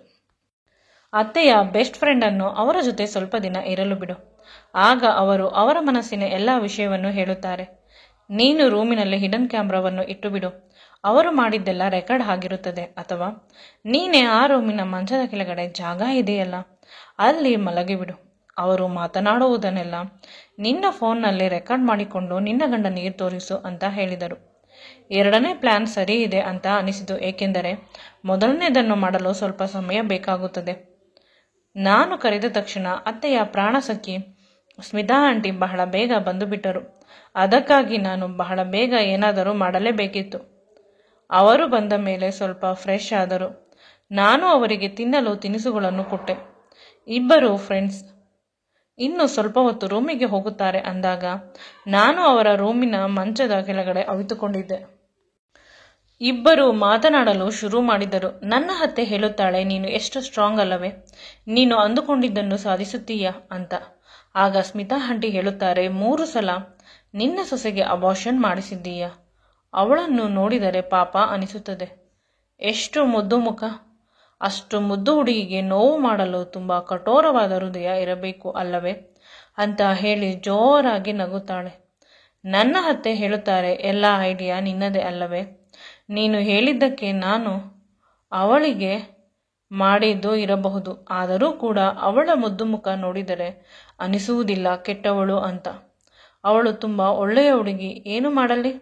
ಅತ್ತೆಯ ಬೆಸ್ಟ್ ಫ್ರೆಂಡನ್ನು ಅವರ ಜೊತೆ ಸ್ವಲ್ಪ ದಿನ ಇರಲು ಬಿಡು. ಆಗ ಅವರು ಅವರ ಮನಸ್ಸಿನ ಎಲ್ಲ ವಿಷಯವನ್ನು ಹೇಳುತ್ತಾರೆ. ನೀನು ರೂಮಿನಲ್ಲಿ ಹಿಡನ್ ಕ್ಯಾಮ್ರಾವನ್ನು ಇಟ್ಟು ಬಿಡು. ಅವರು ಮಾಡಿದ್ದೆಲ್ಲ ರೆಕಾರ್ಡ್ ಆಗಿರುತ್ತದೆ. ಅಥವಾ ನೀನೇ ಆ ರೂಮಿನ ಮಂಚದ ಕೆಳಗಡೆ ಜಾಗ ಇದೆಯಲ್ಲ, ಅಲ್ಲಿ ಮಲಗಿಬಿಡು. ಅವರು ಮಾತನಾಡುವುದನ್ನೆಲ್ಲ ನಿನ್ನ ಫೋನ್ನಲ್ಲಿ ರೆಕಾರ್ಡ್ ಮಾಡಿಕೊಂಡು ನಿನ್ನ ಗಂಡನಿಗೆ ತೋರಿಸು ಅಂತ ಹೇಳಿದರು. 2ನೇ ಪ್ಲಾನ್ ಸರಿ ಇದೆ ಅಂತ ಅನಿಸಿತು. ಏಕೆಂದರೆ ಮೊದಲನೇದನ್ನು ಮಾಡಲು ಸ್ವಲ್ಪ ಸಮಯ ಬೇಕಾಗುತ್ತದೆ. ನಾನು ಕರೆದ ತಕ್ಷಣ ಅತ್ತೆಯ ಪ್ರಾಣ ಸಖಿ ಸ್ಮಿತಾ ಆಂಟಿ ಬಹಳ ಬೇಗ ಬಂದು ಬಿಟ್ಟರು. ಅದಕ್ಕಾಗಿ ನಾನು ಬಹಳ ಬೇಗ ಏನಾದರೂ ಮಾಡಲೇಬೇಕಿತ್ತು. ಅವರು ಬಂದ ಮೇಲೆ ಸ್ವಲ್ಪ ಫ್ರೆಶ್ ಆದರು. ನಾನು ಅವರಿಗೆ ತಿನ್ನಲು ತಿನಿಸುಗಳನ್ನು ಕೊಟ್ಟೆ. ಇಬ್ಬರು ಫ್ರೆಂಡ್ಸ್ ಇನ್ನು ಸ್ವಲ್ಪ ಹೊತ್ತು ರೂಮಿಗೆ ಹೋಗುತ್ತಾರೆ ಅಂದಾಗ ನಾನು ಅವರ ರೂಮಿನ ಮಂಚದ ಕೆಳಗಡೆ ಅವಿತುಕೊಂಡಿದ್ದೆ. ಇಬ್ಬರು ಮಾತನಾಡಲು ಶುರು ಮಾಡಿದರು. ನನ್ನ ಅತ್ತೆ ಹೇಳುತ್ತಾಳೆ, ನೀನು ಎಷ್ಟು ಸ್ಟ್ರಾಂಗ್ ಅಲ್ಲವೇ, ನೀನು ಅಂದುಕೊಂಡಿದ್ದನ್ನು ಸಾಧಿಸುತ್ತೀಯಾ ಅಂತ. ಆಗ ಸ್ಮಿತಾ ಆಂಟಿ ಹೇಳುತ್ತಾರೆ, 3 ಸಲ ನಿನ್ನ ಸೊಸೆಗೆ ಅಬಾರ್ಷನ್ ಮಾಡಿಸಿದ್ದೀಯಾ? ಅವಳನ್ನು ನೋಡಿದರೆ ಪಾಪ ಅನಿಸುತ್ತದೆ. ಎಷ್ಟು ಮುದ್ದು ಮುಖ. ಅಷ್ಟು ಮುದ್ದು ಹುಡುಗಿಗೆ ನೋವು ಮಾಡಲು ತುಂಬ ಕಠೋರವಾದ ಹೃದಯ ಇರಬೇಕು ಅಲ್ಲವೇ ಅಂತ ಹೇಳಿ ಜೋರಾಗಿ ನಗುತ್ತಾಳೆ. ನನ್ನ ಅತ್ತೆ ಹೇಳುತ್ತಾರೆ, ಎಲ್ಲ ಐಡಿಯಾ ನಿನ್ನದೇ ಅಲ್ಲವೇ? ನೀನು ಹೇಳಿದ್ದಕ್ಕೆ ನಾನು ಅವಳಿಗೆ ಮಾಡಿದ್ದು ಇರಬಹುದು. ಆದರೂ ಕೂಡ ಅವಳ ಮುದ್ದು ಮುಖ ನೋಡಿದರೆ ಅನಿಸುವುದಿಲ್ಲ ಕೆಟ್ಟವಳು ಅಂತ. ಅವಳು ತುಂಬ ಒಳ್ಳೆಯ ಹುಡುಗಿ. ಏನು ಮಾಡಲಿ?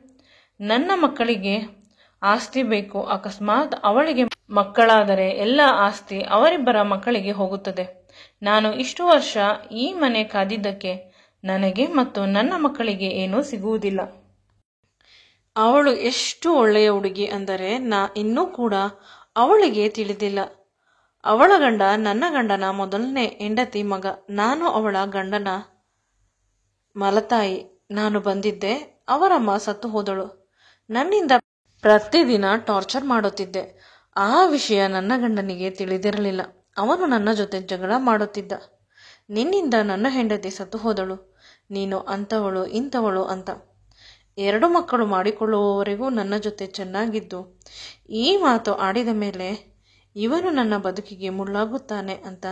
ನನ್ನ ಮಕ್ಕಳಿಗೆ ಆಸ್ತಿ ಬೇಕು. ಅಕಸ್ಮಾತ್ ಅವಳಿಗೆ ಮಕ್ಕಳಾದರೆ ಎಲ್ಲ ಆಸ್ತಿ ಅವರಿಬ್ಬರ ಮಕ್ಕಳಿಗೆ ಹೋಗುತ್ತದೆ. ನಾನು ಇಷ್ಟು ವರ್ಷ ಈ ಮನೆ ಕಾದಿದ್ದಕ್ಕೆ ನನಗೆ ಮತ್ತು ನನ್ನ ಮಕ್ಕಳಿಗೆ ಏನೂ ಸಿಗುವುದಿಲ್ಲ. ಅವಳು ಎಷ್ಟು ಒಳ್ಳೆಯ ಹುಡುಗಿ ಅಂದರೆ ಇನ್ನೂ ಕೂಡ ಅವಳಿಗೆ ತಿಳಿದಿಲ್ಲ. ಅವಳ ಗಂಡ ನನ್ನ ಗಂಡನ ಮೊದಲನೇ ಹೆಂಡತಿ ಮಗ. ನಾನು ಅವಳ ಗಂಡನ ಮಲತಾಯಿ. ನಾನು ಬಂದಿದ್ದೆ, ಅವರಮ್ಮ ಸತ್ತು ಹೋದಳು. ನನ್ನಿಂದ ಪ್ರತಿದಿನ ಟಾರ್ಚರ್ ಮಾಡುತ್ತಿದ್ದೆ. ಆ ವಿಷಯ ನನ್ನ ಗಂಡನಿಗೆ ತಿಳಿದಿರಲಿಲ್ಲ. ಅವನು ನನ್ನ ಜೊತೆ ಜಗಳ ಮಾಡುತ್ತಿದ್ದ. ನಿನ್ನಿಂದ ನನ್ನ ಹೆಂಡತಿ ಸತ್ತು ಹೋದಳು, ನೀನು ಅಂಥವಳು ಇಂಥವಳು ಅಂತ. 2 ಮಕ್ಕಳು ಮಾಡಿಕೊಳ್ಳುವವರೆಗೂ ನನ್ನ ಜೊತೆ ಚೆನ್ನಾಗಿದ್ದು ಈ ಮಾತು ಆಡಿದ ಮೇಲೆ ಇವನು ನನ್ನ ಬದುಕಿಗೆ ಮುಳ್ಳಾಗುತ್ತಾನೆ ಅಂತ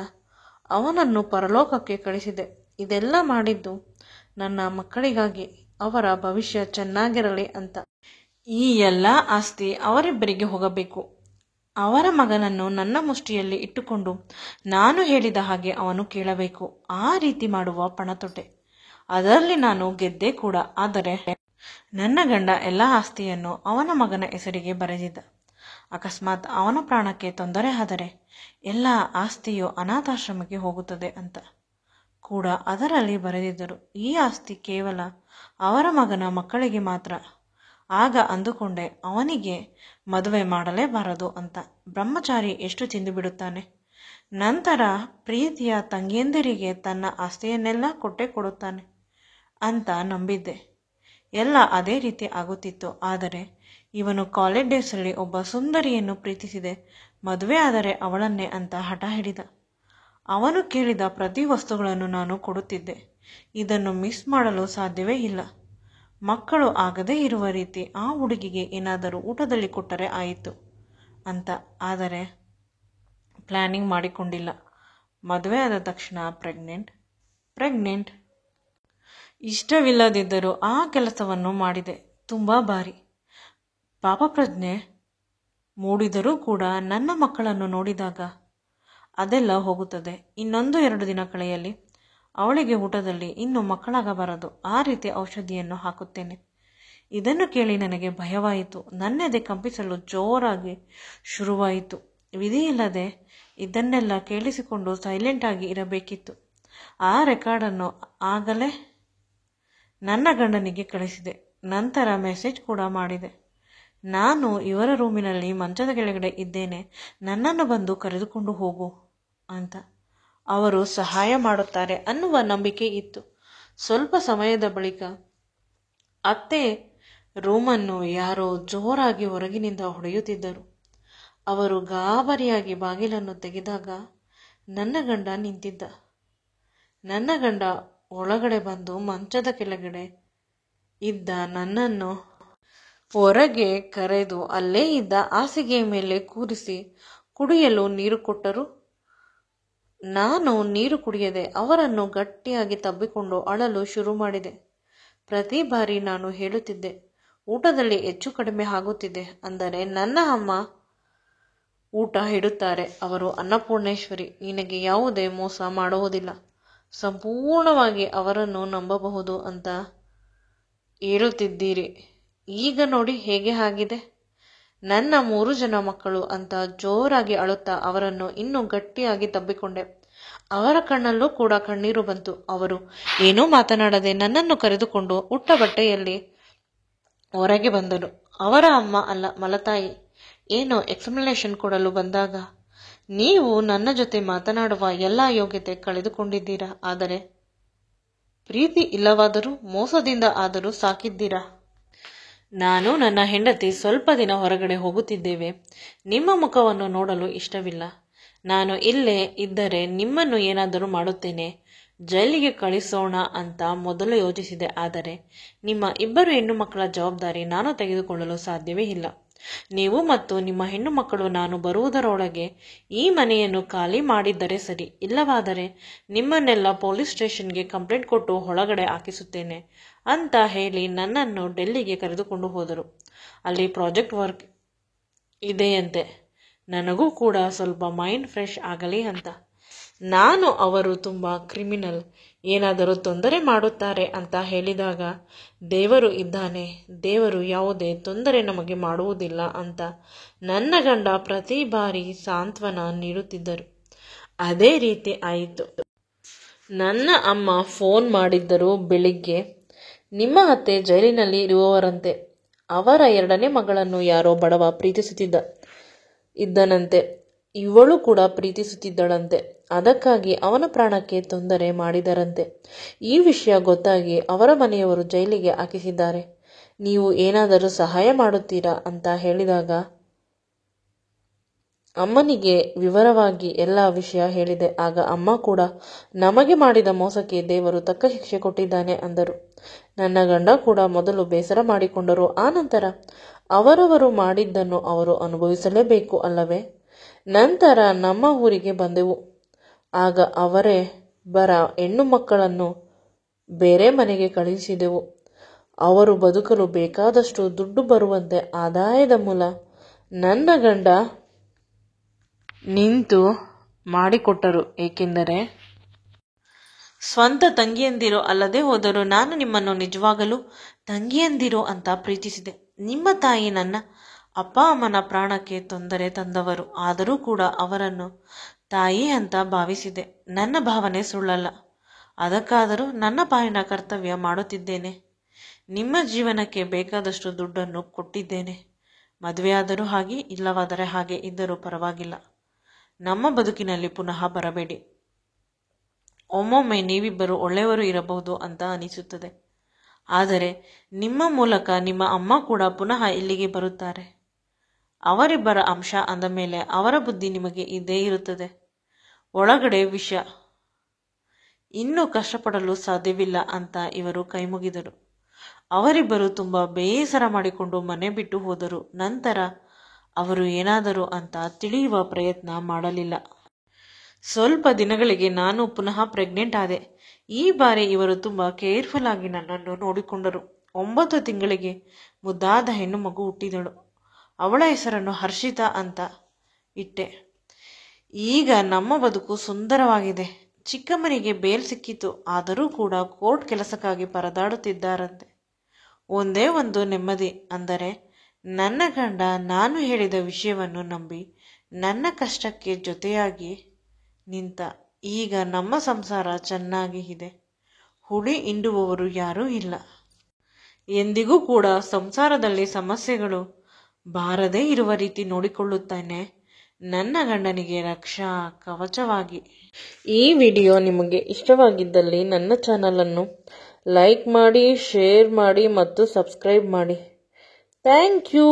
ಅವನನ್ನು ಪರಲೋಕಕ್ಕೆ ಕಳಿಸಿದೆ. ಇದೆಲ್ಲ ಮಾಡಿದ್ದು ನನ್ನ ಮಕ್ಕಳಿಗಾಗಿ, ಅವರ ಭವಿಷ್ಯ ಚೆನ್ನಾಗಿರಲಿ ಅಂತ. ಈ ಎಲ್ಲ ಆಸ್ತಿ ಅವರಿಬ್ಬರಿಗೆ ಹೋಗಬೇಕು. ಅವರ ಮಗನನ್ನು ನನ್ನ ಮುಷ್ಟಿಯಲ್ಲಿ ಇಟ್ಟುಕೊಂಡು ನಾನು ಹೇಳಿದ ಹಾಗೆ ಅವನು ಕೇಳಬೇಕು. ಆ ರೀತಿ ಮಾಡುವ ಪಣತೊಟ್ಟೆ. ಅದರಲ್ಲಿ ನಾನು ಗೆದ್ದೆ ಕೂಡ. ಆದರೆ ನನ್ನ ಗಂಡ ಎಲ್ಲ ಆಸ್ತಿಯನ್ನು ಅವನ ಮಗನ ಹೆಸರಿಗೆ ಬರೆದಿದ್ದ. ಅಕಸ್ಮಾತ್ ಅವನ ಪ್ರಾಣಕ್ಕೆ ತೊಂದರೆ ಆದರೆ ಎಲ್ಲ ಆಸ್ತಿಯು ಅನಾಥಾಶ್ರಮಕ್ಕೆ ಹೋಗುತ್ತದೆ ಅಂತ ಕೂಡ ಅದರಲ್ಲಿ ಬರೆದಿದ್ದರು. ಈ ಆಸ್ತಿ ಕೇವಲ ಅವರ ಮಗನ ಮಕ್ಕಳಿಗೆ ಮಾತ್ರ. ಆಗ ಅಂದುಕೊಂಡೆ, ಅವನಿಗೆ ಮದುವೆ ಮಾಡಲೇಬಾರದು ಅಂತ. ಬ್ರಹ್ಮಚಾರಿ ಎಷ್ಟು ತಿಂದು ಬಿಡುತ್ತಾನೆ. ನಂತರ ಪ್ರೀತಿಯ ತಂಗಿಯಂದಿರಿಗೆ ತನ್ನ ಆಸ್ತಿಯನ್ನೆಲ್ಲ ಕೊಟ್ಟೇ ಕೊಡುತ್ತಾನೆ ಅಂತ ನಂಬಿದ್ದೆ. ಎಲ್ಲ ಅದೇ ರೀತಿ ಆಗುತ್ತಿತ್ತು. ಆದರೆ ಇವನು ಕಾಲೇಜ್ ಡೇಸಲ್ಲಿ ಒಬ್ಬ ಸುಂದರಿಯನ್ನು ಪ್ರೀತಿಸಿದೆ, ಮದುವೆ ಆದರೆ ಅವಳನ್ನೇ ಅಂತ ಹಠ ಹಿಡಿದ. ಅವನು ಕೇಳಿದ ಪ್ರತಿ ವಸ್ತುಗಳನ್ನು ನಾನು ಕೊಡುತ್ತಿದ್ದೆ. ಇದನ್ನು ಮಿಸ್ ಮಾಡಲು ಸಾಧ್ಯವೇ ಇಲ್ಲ. ಮಕ್ಕಳು ಆಗದೇ ಇರುವ ರೀತಿ ಆ ಹುಡುಗಿಗೆ ಏನಾದರೂ ಊಟದಲ್ಲಿ ಕೊಟ್ಟರೆ ಆಯಿತು ಅಂತ. ಆದರೆ ಪ್ಲ್ಯಾನಿಂಗ್ ಮಾಡಿಕೊಂಡಿಲ್ಲ. ಮದುವೆ ಆದ ತಕ್ಷಣ ಪ್ರೆಗ್ನೆಂಟ್. ಇಷ್ಟವಿಲ್ಲದಿದ್ದರೂ ಆ ಕೆಲಸವನ್ನು ಮಾಡಿದೆ. ತುಂಬ ಬಾರಿ ಪಾಪಪ್ರಜ್ಞೆ ಮೂಡಿದರೂ ಕೂಡ ನನ್ನ ಮಕ್ಕಳನ್ನು ನೋಡಿದಾಗ ಅದೆಲ್ಲ ಹೋಗುತ್ತದೆ. ಇನ್ನೊಂದು 2 ದಿನ ಕಳೆಯಲಿ, ಅವಳಿಗೆ ಊಟದಲ್ಲಿ ಇನ್ನು ಮಕ್ಕಳಾಗಬಾರದು, ಆ ರೀತಿ ಔಷಧಿಯನ್ನು ಹಾಕುತ್ತೇನೆ. ಇದನ್ನು ಕೇಳಿ ನನಗೆ ಭಯವಾಯಿತು. ನನ್ನೆದೆ ಕಂಪಿಸಲು ಜೋರಾಗಿ ಶುರುವಾಯಿತು. ವಿಧಿಯಿಲ್ಲದೆ ಇದನ್ನೆಲ್ಲ ಕೇಳಿಸಿಕೊಂಡು ಸೈಲೆಂಟಾಗಿ ಇರಬೇಕಿತ್ತು. ಆ ರೆಕಾರ್ಡನ್ನು ಆಗಲೇ ನನ್ನ ಗಂಡನಿಗೆ ಕಳಿಸಿದೆ. ನಂತರ ಮೆಸೇಜ್ ಕೂಡ ಮಾಡಿದೆ. ನಾನು ಇವರ ರೂಮಿನಲ್ಲಿ ಮಂಚದ ಕೆಳಗಡೆ ಇದ್ದೇನೆ, ನನ್ನನ್ನು ಬಂದು ಕರೆದುಕೊಂಡು ಹೋಗು ಅಂತ. ಅವರು ಸಹಾಯ ಮಾಡುತ್ತಾರೆ ಅನ್ನುವ ನಂಬಿಕೆ ಇತ್ತು. ಸ್ವಲ್ಪ ಸಮಯದ ಬಳಿಕ ಅತ್ತೆ ರೂಮನ್ನು ಯಾರೋ ಜೋರಾಗಿ ಹೊರಗಿನಿಂದ ಹೊಡೆಯುತ್ತಿದ್ದರು. ಅವರು ಗಾಬರಿಯಾಗಿ ಬಾಗಿಲನ್ನು ತೆಗೆದಾಗ ನನ್ನ ಗಂಡ ನಿಂತಿದ್ದ. ನನ್ನ ಗಂಡ ಒಳಗಡೆ ಬಂದು ಮಂಚದ ಕೆಳಗಡೆ ಇದ್ದ ನನ್ನನ್ನು ಹೊರಗೆ ಕರೆದು ಅಲ್ಲೇ ಇದ್ದ ಹಾಸಿಗೆಯ ಮೇಲೆ ಕೂರಿಸಿ ಕುಡಿಯಲು ನೀರು ಕೊಟ್ಟರು. ನಾನು ನೀರು ಕುಡಿಯದೆ ಅವರನ್ನು ಗಟ್ಟಿಯಾಗಿ ತಬ್ಬಿಕೊಂಡು ಅಳಲು ಶುರು ಮಾಡಿದೆ. ಪ್ರತಿ ಬಾರಿ ನಾನು ಹೇಳುತ್ತಿದ್ದೆ, ಊಟದಲ್ಲಿ ಹೆಚ್ಚು ಕಡಿಮೆ ಆಗುತ್ತಿದೆ ಅಂದರೆ ನನ್ನ ಅಮ್ಮ ಊಟ ಇಡುತ್ತಾರೆ, ಅವರು ಅನ್ನಪೂರ್ಣೇಶ್ವರಿ, ನಿನಗೆ ಯಾವುದೇ ಮೋಸ ಮಾಡುವುದಿಲ್ಲ, ಸಂಪೂರ್ಣವಾಗಿ ಅವರನ್ನು ನಂಬಬಹುದು ಅಂತ ಹೇಳುತ್ತಿದ್ದೀರಿ. ಈಗ ನೋಡಿ ಹೇಗೆ ಆಗಿದೆ. ನನ್ನ 3 ಜನ ಮಕ್ಕಳು ಅಂತ ಜೋರಾಗಿ ಅಳುತ್ತಾ ಅವರನ್ನು ಇನ್ನೂ ಗಟ್ಟಿಯಾಗಿ ತಬ್ಬಿಕೊಂಡೆ. ಅವರ ಕಣ್ಣಲ್ಲೂ ಕೂಡ ಕಣ್ಣೀರು ಬಂತು. ಅವರು ಏನೂ ಮಾತನಾಡದೆ ನನ್ನನ್ನು ಕರೆದುಕೊಂಡು ಉಟ್ಟ ಬಟ್ಟೆಯಲ್ಲಿ ಹೊರಗೆ ಬಂದರು. ಅವರ ಅಮ್ಮ ಅಲ್ಲ, ಮಲತಾಯಿ ಏನೋ ಎಕ್ಸ್ಪ್ಲನೇಷನ್ ಕೊಡಲು ಬಂದಾಗ, ನೀವು ನನ್ನ ಜೊತೆ ಮಾತನಾಡುವ ಎಲ್ಲ ಯೋಗ್ಯತೆ ಕಳೆದುಕೊಂಡಿದ್ದೀರಾ. ಆದರೆ ಪ್ರೀತಿ ಇಲ್ಲವಾದರೂ ಮೋಸದಿಂದ ಆದರೂ ಸಾಕಿದ್ದೀರಾ. ನಾನು ನನ್ನ ಹೆಂಡತಿ ಸ್ವಲ್ಪ ದಿನ ಹೊರಗಡೆ ಹೋಗುತ್ತಿದ್ದೇವೆ. ನಿಮ್ಮ ಮುಖವನ್ನು ನೋಡಲು ಇಷ್ಟವಿಲ್ಲ. ನಾನು ಇಲ್ಲೇ ಇದ್ದರೆ ನಿಮ್ಮನ್ನು ಏನಾದರೂ ಮಾಡುತ್ತೇನೆ, ಜೈಲಿಗೆ ಕಳಿಸೋಣ ಅಂತ ಮೊದಲು ಯೋಚಿಸಿದೆ. ಆದರೆ ನಿಮ್ಮ 2 ಹೆಣ್ಣು ಮಕ್ಕಳ ಜವಾಬ್ದಾರಿ ನಾನು ತೆಗೆದುಕೊಳ್ಳಲು ಸಾಧ್ಯವೇ ಇಲ್ಲ. ನೀವು ಮತ್ತು ನಿಮ್ಮ ಹೆಣ್ಣು ಮಕ್ಕಳು ನಾನು ಬರುವುದರೊಳಗೆ ಈ ಮನೆಯನ್ನು ಖಾಲಿ ಮಾಡಿದ್ದರೆ ಸರಿ, ಇಲ್ಲವಾದರೆ ನಿಮ್ಮನ್ನೆಲ್ಲ ಪೊಲೀಸ್ ಸ್ಟೇಷನ್ಗೆ ಕಂಪ್ಲೇಂಟ್ ಕೊಟ್ಟು ಒಳಗಡೆ ಹಾಕಿಸುತ್ತೇನೆ ಅಂತ ಹೇಳಿ ನನ್ನನ್ನು ಡೆಲ್ಲಿಗೆ ಕರೆದುಕೊಂಡು ಹೋದರು. ಅಲ್ಲಿ ಪ್ರಾಜೆಕ್ಟ್ ವರ್ಕ್ ಇದೆಯಂತೆ. ನನಗೂ ಕೂಡ ಸ್ವಲ್ಪ ಮೈಂಡ್ ಫ್ರೆಶ್ ಆಗಲಿ ಅಂತ. ನಾನು ಅವರು ತುಂಬ ಕ್ರಿಮಿನಲ್, ಏನಾದರೂ ತೊಂದರೆ ಮಾಡುತ್ತಾರೆ ಅಂತ ಹೇಳಿದಾಗ ದೇವರು ಇದ್ದಾನೆ, ದೇವರು ಯಾವುದೇ ತೊಂದರೆ ನಮಗೆ ಮಾಡುವುದಿಲ್ಲ ಅಂತ ನನ್ನ ಗಂಡ ಪ್ರತಿ ಬಾರಿ ಸಾಂತ್ವನ ನೀಡುತ್ತಿದ್ದರು. ಅದೇ ರೀತಿ ಆಯಿತು. ನನ್ನ ಅಮ್ಮ ಫೋನ್ ಮಾಡಿದ್ದರು ಬೆಳಿಗ್ಗೆ. ನಿಮ್ಮ ಅತ್ತೆ ಜೈಲಿನಲ್ಲಿ ಇರುವವರಂತೆ. ಅವರ 2ನೇ ಮಗಳನ್ನು ಯಾರೋ ಬಡವ ಇದ್ದನಂತೆ. ಇವಳು ಕೂಡ ಪ್ರೀತಿಸುತ್ತಿದ್ದಳಂತೆ. ಅದಕ್ಕಾಗಿ ಅವನ ಪ್ರಾಣಕ್ಕೆ ತೊಂದರೆ ಮಾಡಿದರಂತೆ. ಈ ವಿಷಯ ಗೊತ್ತಾಗಿ ಅವರ ಮನೆಯವರು ಜೈಲಿಗೆ ಹಾಕಿಸಿದ್ದಾರೆ. ನೀವು ಏನಾದರೂ ಸಹಾಯ ಮಾಡುತ್ತೀರಾ ಅಂತ ಹೇಳಿದಾಗ ಅಮ್ಮನಿಗೆ ವಿವರವಾಗಿ ಎಲ್ಲ ವಿಷಯ ಹೇಳಿದೆ. ಆಗ ಅಮ್ಮ ಕೂಡ ನಮಗೆ ಮಾಡಿದ ಮೋಸಕ್ಕೆ ದೇವರು ತಕ್ಕ ಶಿಕ್ಷೆ ಕೊಟ್ಟಿದ್ದಾನೆ ಅಂದರು. ನನ್ನ ಗಂಡ ಕೂಡ ಮೊದಲು ಬೇಸರ ಮಾಡಿಕೊಂಡರು. ಆನಂತರ ಅವರವರು ಮಾಡಿದ್ದನ್ನು ಅವರು ಅನುಭವಿಸಲೇಬೇಕು ಅಲ್ಲವೇ? ನಂತರ ನಮ್ಮ ಊರಿಗೆ ಬಂದೆವು. ಆಗ ಅವರೇ ಹೆಣ್ಣು ಮಕ್ಕಳನ್ನು ಬೇರೆ ಮನೆಗೆ ಕಳುಹಿಸಿದೆವು. ಅವರು ಬದುಕಲು ಬೇಕಾದಷ್ಟು ದುಡ್ಡು ಬರುವಂತೆ ಆದಾಯದ ಮೂಲ ನನ್ನ ಗಂಡ ನಿಂತು ಮಾಡಿಕೊಟ್ಟರು. ಏಕೆಂದರೆ ಸ್ವಂತ ತಂಗಿಯಂದಿರು ಅಲ್ಲದೆ ಹೋದರೂ ನಾನು ನಿಮ್ಮನ್ನು ನಿಜವಾಗಲೂ ತಂಗಿಯಂದಿರು ಅಂತ ಪ್ರೀತಿಸಿದೆ. ನಿಮ್ಮ ತಾಯಿ ನನ್ನ ಅಪ್ಪ ಅಮ್ಮನ ಪ್ರಾಣಕ್ಕೆ ತೊಂದರೆ ತಂದವರು. ಆದರೂ ಕೂಡ ಅವರನ್ನು ತಾಯಿ ಅಂತ ಭಾವಿಸಿದೆ. ನನ್ನ ಭಾವನೆ ಸುಳ್ಳಲ್ಲ. ಅದಕ್ಕಾದರೂ ನನ್ನ ಪಾಲಿನ ಕರ್ತವ್ಯ ಮಾಡುತ್ತಿದ್ದೇನೆ. ನಿಮ್ಮ ಜೀವನಕ್ಕೆ ಬೇಕಾದಷ್ಟು ದುಡ್ಡನ್ನು ಕೊಟ್ಟಿದ್ದೇನೆ. ಮದುವೆಯಾದರೂ ಹಾಗೆ, ಇಲ್ಲವಾದರೆ ಹಾಗೆ ಇದ್ದರೂ ಪರವಾಗಿಲ್ಲ. ನಮ್ಮ ಬದುಕಿನಲ್ಲಿ ಪುನಃ ಬರಬೇಡಿ. ಒಮ್ಮೊಮ್ಮೆ ನೀವಿಬ್ಬರು ಒಳ್ಳೆಯವರು ಇರಬಹುದು ಅಂತ ಅನಿಸುತ್ತದೆ. ಆದರೆ ನಿಮ್ಮ ಮೂಲಕ ನಿಮ್ಮ ಅಮ್ಮ ಕೂಡ ಪುನಃ ಇಲ್ಲಿಗೆ ಬರುತ್ತಾರೆ. ಅವರಿಬ್ಬರ ಅಂಶ ಅಂದ ಮೇಲೆ ಅವರ ಬುದ್ಧಿ ನಿಮಗೆ ಇದ್ದೇ ಇರುತ್ತದೆ. ಒಳಗಡೆ ವಿಷ. ಇನ್ನೂ ಕಷ್ಟಪಡಲು ಸಾಧ್ಯವಿಲ್ಲ ಅಂತ ಇವರು ಕೈಮುಗಿದರು. ಅವರಿಬ್ಬರು ತುಂಬ ಬೇಸರ ಮಾಡಿಕೊಂಡು ಮನೆ ಬಿಟ್ಟು ಹೋದರು. ನಂತರ ಅವರು ಏನಾದರೂ ಅಂತ ತಿಳಿಯುವ ಪ್ರಯತ್ನ ಮಾಡಲಿಲ್ಲ. ಸ್ವಲ್ಪ ದಿನಗಳಿಗೆ ನಾನು ಪುನಃ ಪ್ರೆಗ್ನೆಂಟ್ ಆದೆ. ಈ ಬಾರಿ ಇವರು ತುಂಬ ಕೇರ್ಫುಲ್ ಆಗಿ ನನ್ನನ್ನು ನೋಡಿಕೊಂಡರು. 9 ತಿಂಗಳಿಗೆ ಮುದ್ದಾದ ಹೆಣ್ಣು ಮಗು ಹುಟ್ಟಿದಳು. ಅವಳ ಹೆಸರನ್ನು ಹರ್ಷಿತಾ ಅಂತ ಇಟ್ಟೆ. ಈಗ ನಮ್ಮ ಬದುಕು ಸುಂದರವಾಗಿದೆ. ಚಿಕ್ಕಮ್ಮನಿಗೆ ಬೇಲ್ ಸಿಕ್ಕಿತು. ಆದರೂ ಕೂಡ ಕೋರ್ಟ್ ಕೆಲಸಕ್ಕಾಗಿ ಪರದಾಡುತ್ತಿದ್ದಾರಂತೆ. ಒಂದೇ ಒಂದು ನೆಮ್ಮದಿ ಅಂದರೆ ನನ್ನ ಗಂಡ ನಾನು ಹೇಳಿದ ವಿಷಯವನ್ನು ನಂಬಿ ನನ್ನ ಕಷ್ಟಕ್ಕೆ ಜೊತೆಯಾಗಿ ನಿಂತ. ಈಗ ನಮ್ಮ ಸಂಸಾರ ಚೆನ್ನಾಗಿ ಇದೆ. ಹುಡಿ ಹಿಂಡುವವರು ಯಾರೂ ಇಲ್ಲ. ಎಂದಿಗೂ ಕೂಡ ಸಂಸಾರದಲ್ಲಿ ಸಮಸ್ಯೆಗಳು ಬಾರದೇ ಇರುವ ರೀತಿ ನೋಡಿಕೊಳ್ಳುತ್ತಾನೆ ನನ್ನ ಗಂಡನಿಗೆ ರಕ್ಷಾ ಕವಚವಾಗಿ. ಈ ವಿಡಿಯೋ ನಿಮಗೆ ಇಷ್ಟವಾಗಿದ್ದಲ್ಲಿ ನನ್ನ ಚಾನಲನ್ನು ಲೈಕ್ ಮಾಡಿ, ಶೇರ್ ಮಾಡಿ ಮತ್ತು ಸಬ್ಸ್ಕ್ರೈಬ್ ಮಾಡಿ. Thank you.